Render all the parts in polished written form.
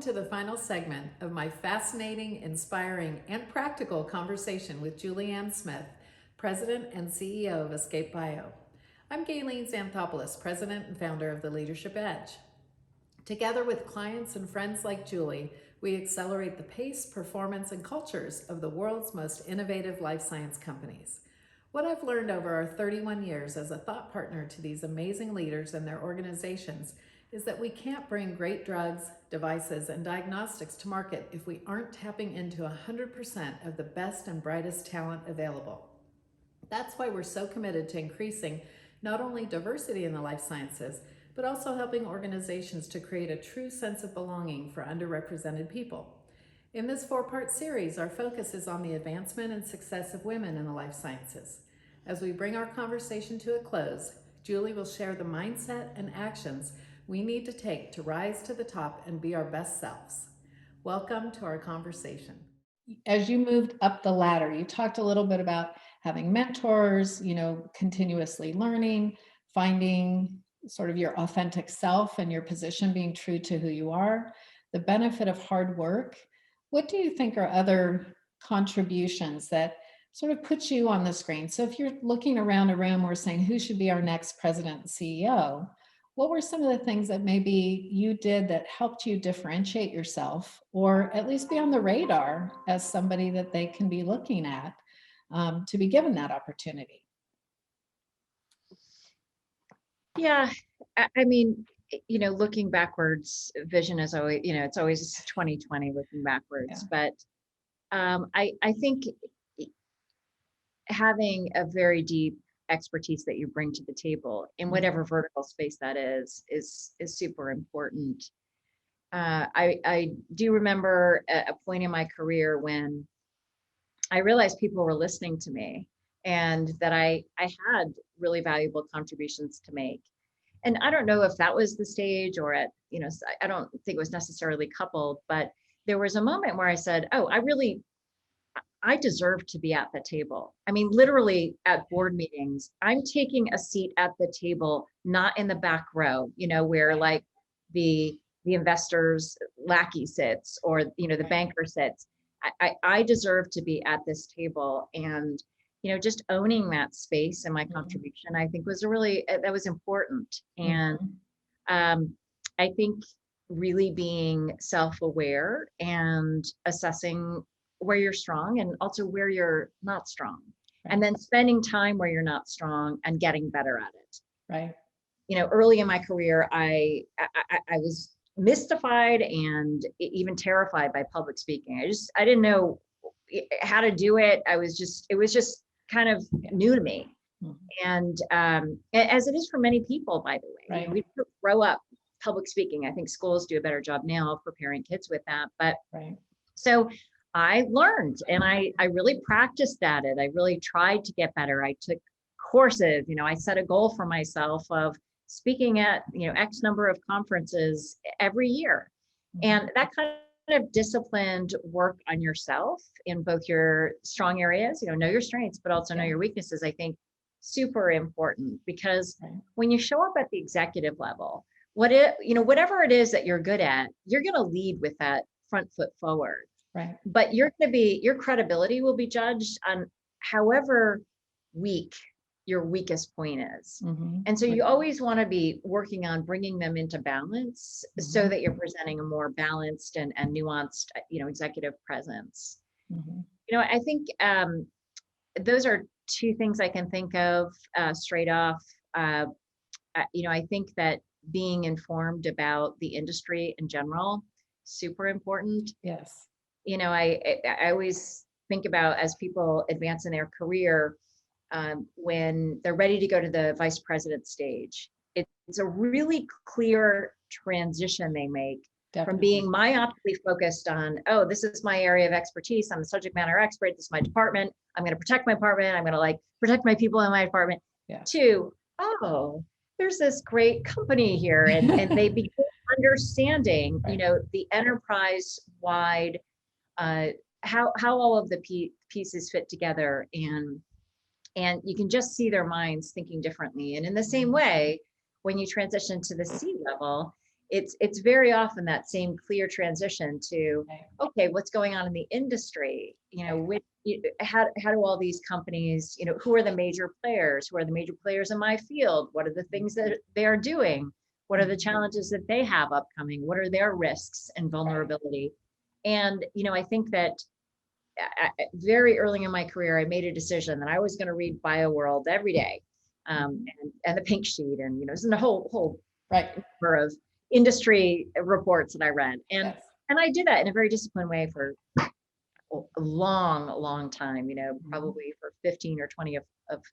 Welcome to the final segment of my fascinating, inspiring, and practical conversation with Julianne Smith, President and CEO of Escape Bio. I'm Gaylene Xanthopoulos, President and founder of The Leadership Edge. Together with clients and friends like Julie, we accelerate the pace, performance, and cultures of the world's most innovative life science companies. What I've learned over our 31 years as a thought partner to these amazing leaders and their organizations is that we can't bring great drugs, devices, and diagnostics to market if we aren't tapping into 100% of the best and brightest talent available. That's why we're so committed to increasing not only diversity in the life sciences, but also helping organizations to create a true sense of belonging for underrepresented people. In this 4-part series, our focus is on the advancement and success of women in the life sciences. As we bring our conversation to a close, Julie will share the mindset and actions we need to take to rise to the top and be our best selves. Welcome to our conversation. As you moved up the ladder, you talked a little bit about having mentors, continuously learning, finding sort of your authentic self and your position being true to who you are, the benefit of hard work. What do you think are other contributions that sort of put you on the screen? So if you're looking around a room, we're saying who should be our next president and CEO, what were some of the things that maybe you did that helped you differentiate yourself or at least be on the radar as somebody that they can be looking at to be given that opportunity? Yeah, I mean, looking backwards, vision is always, it's always 2020 looking backwards. Yeah. But I think having a very deep expertise that you bring to the table in whatever vertical space that is super important. I do remember a point in my career when I realized people were listening to me and that I had really valuable contributions to make. And I don't know if that was the stage or I don't think it was necessarily coupled, but there was a moment where I said, oh, I deserve to be at the table. I mean, literally at board meetings, I'm taking a seat at the table, not in the back row, where like the investors lackey sits or, the banker sits. I deserve to be at this table. And, just owning that space and my contribution, I think that was important. And I think really being self-aware and assessing where you're strong and also where you're not strong, and then spending time where you're not strong and getting better at it. Right. Early in my career, I was mystified and even terrified by public speaking. I didn't know how to do it. it was just kind of new to me. And as it is for many people, by the way, we grow up public speaking. I think schools do a better job now of preparing kids with that. But so I learned and I really practiced at it. I really tried to get better. I took courses, I set a goal for myself of speaking at, X number of conferences every year. And that kind of disciplined work on yourself in both your strong areas, know your strengths, but also know your weaknesses, I think super important, because when you show up at the executive level, whatever it is that you're good at, you're going to lead with that front foot forward. Right. But your credibility will be judged on however weak your weakest point is. And so you always want to be working on bringing them into balance so that you're presenting a more balanced and nuanced, executive presence. I think those are two things I can think of straight off. I think that being informed about the industry in general, super important. Yes. I always think about as people advance in their career, when they're ready to go to the vice president stage, it's a really clear transition they make from being myopically focused on, oh, this is my area of expertise. I'm a subject matter expert. This is my department. I'm going to protect my department. I'm going to protect my people in my department. To, oh, there's this great company here. And they begin understanding, the enterprise-wide, how all of the pieces fit together, and you can just see their minds thinking differently. And in the same way, when you transition to the C level, it's very often that same clear transition to, Right. okay, what's going on in the industry? How do all these companies, who are the major players? Who are the major players in my field? What are the things that they are doing? What are the challenges that they have upcoming? What are their risks and vulnerability? And, I think that very early in my career, I made a decision that I was going to read BioWorld every day, and the Pink Sheet, and this is a whole Right. number of industry reports that I read, and Yes. and I did that in a very disciplined way for a long time, probably for 15 or 20 of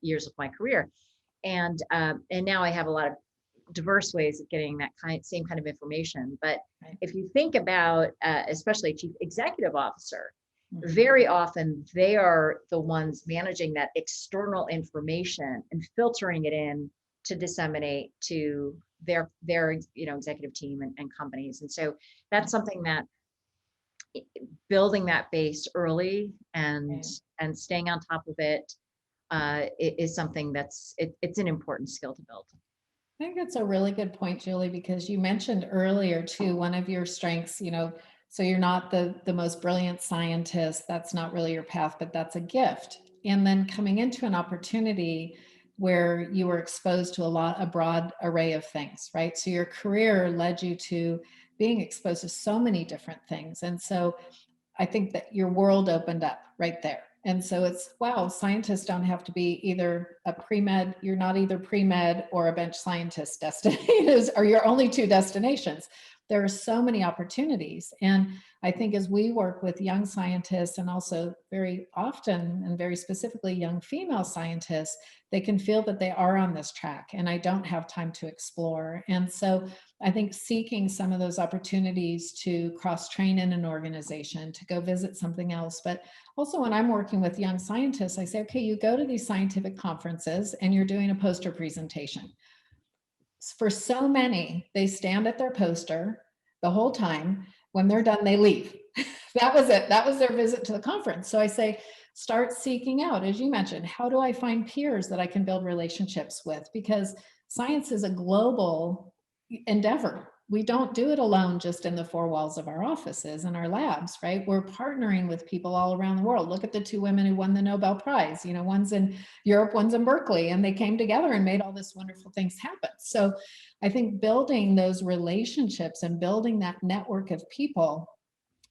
years of my career, and now I have a lot of diverse ways of getting that same kind of information. But Right. if you think about, especially a chief executive officer, Mhm. very often they are the ones managing that external information and filtering it in to disseminate to their executive team and companies. And so that's something that building that base early and Right. and staying on top of it is something it's an important skill to build. I think that's a really good point, Julie, because you mentioned earlier too, one of your strengths, so you're not the most brilliant scientist. That's not really your path, but that's a gift. And then coming into an opportunity where you were exposed to a broad array of things, right? So your career led you to being exposed to so many different things. And so I think that your world opened up right there. And so it's, wow, scientists don't have to be either a pre-med, you're not either pre-med or a bench scientist destination, are your only two destinations. There are so many opportunities. And I think as we work with young scientists, and also very often and very specifically young female scientists, they can feel that they are on this track and I don't have time to explore. And so I think seeking some of those opportunities to cross-train in an organization, to go visit something else. But also when I'm working with young scientists, I say, okay, you go to these scientific conferences and you're doing a poster presentation. For so many, they stand at their poster the whole time. When they're done, they leave. That was it. That was their visit to the conference. So I say, start seeking out, as you mentioned, how do I find peers that I can build relationships with? Because science is a global endeavor. We don't do it alone just in the four walls of our offices and our labs, right? We're partnering with people all around the world. Look at the two women who won the Nobel Prize. One's in Europe, one's in Berkeley, and they came together and made all this wonderful things happen. So I think building those relationships and building that network of people,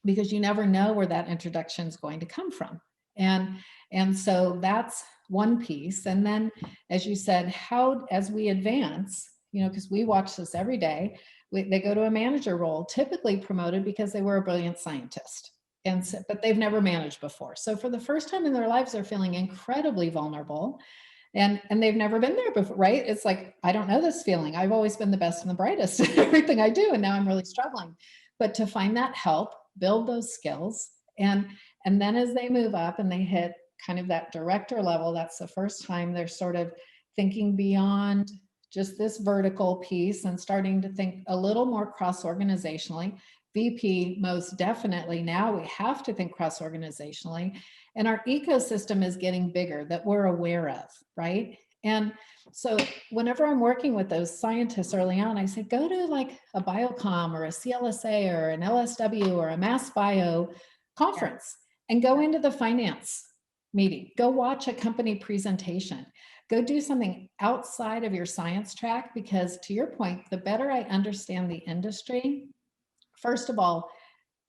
because you never know where that introduction is going to come from. And so that's one piece. And then, as you said, how, as we advance, because we watch this every day, they go to a manager role, typically promoted because they were a brilliant scientist. And so, but they've never managed before. So for the first time in their lives, they're feeling incredibly vulnerable. And they've never been there before, right? It's like, I don't know this feeling. I've always been the best and the brightest at everything I do. And now I'm really struggling. But to find that help, build those skills, and then as they move up and they hit kind of that director level, that's the first time they're sort of thinking beyond just this vertical piece and starting to think a little more cross-organizationally. VP, most definitely. Now we have to think cross-organizationally, and our ecosystem is getting bigger that we're aware of, right? And so whenever I'm working with those scientists early on, I say, go to like a Biocom or a CLSA or an LSW or a Mass Bio conference and go into the finance meeting. Go watch a company presentation. Go do something outside of your science track, because to your point, the better I understand the industry, first of all,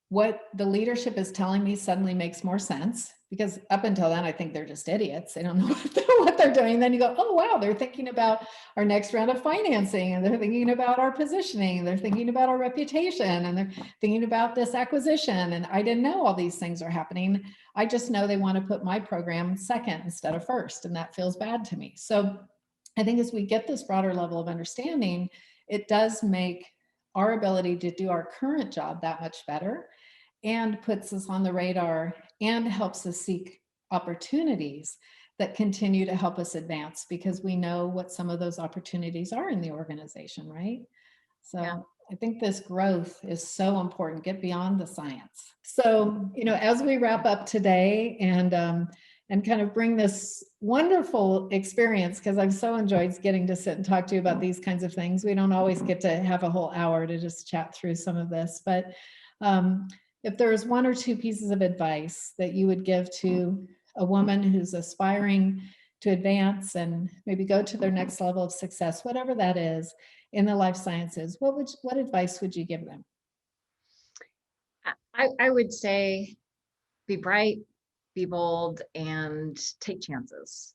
what the leadership is telling me suddenly makes more sense, because up until then, I think they're just idiots. They don't know what they're doing. Then you go, oh, wow, they're thinking about our next round of financing, and they're thinking about our positioning, and they're thinking about our reputation, and they're thinking about this acquisition. And I didn't know all these things are happening. I just know they want to put my program second instead of first, and that feels bad to me. So I think as we get this broader level of understanding, it does make our ability to do our current job that much better, and puts us on the radar and helps us seek opportunities that continue to help us advance, because we know what some of those opportunities are in the organization, right? So Yeah. I think this growth is so important. Get beyond the science. So, as we wrap up today, and and kind of bring this wonderful experience, because I've so enjoyed getting to sit and talk to you about these kinds of things. We don't always get to have a whole hour to just chat through some of this, but if there is one or two pieces of advice that you would give to a woman who's aspiring to advance and maybe go to their next level of success, whatever that is in the life sciences, what advice would you give them? I would say be bright, be bold, and take chances.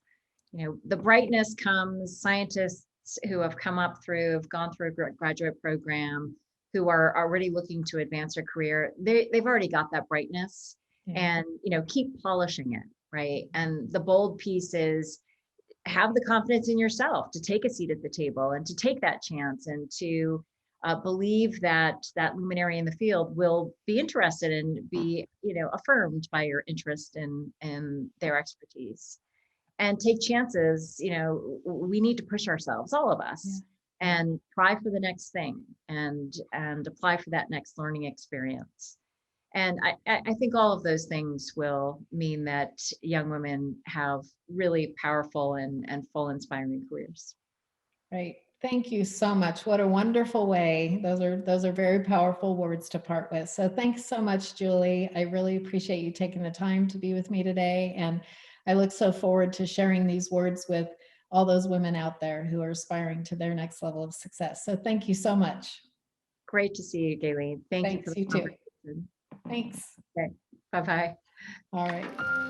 The brightness comes, scientists who have come up through, have gone through a graduate program, who are already looking to advance their career, they've already got that brightness. Yeah. And keep polishing it, right? And the bold piece is have the confidence in yourself to take a seat at the table and to take that chance, and to believe that that luminary in the field will be interested and be affirmed by your interest in their expertise. And take chances. We need to push ourselves, all of us, and try for the next thing, and apply for that next learning experience. And I think all of those things will mean that young women have really powerful and full inspiring careers. Right. Thank you so much. What a wonderful way. Those are very powerful words to part with. So thanks so much, Julie. I really appreciate you taking the time to be with me today. And I look so forward to sharing these words with all those women out there who are aspiring to their next level of success. So thank you so much. Great to see you, Gaylene. Thank you for Thanks, the you too. conversation. Thanks. Okay. Bye-bye. All right.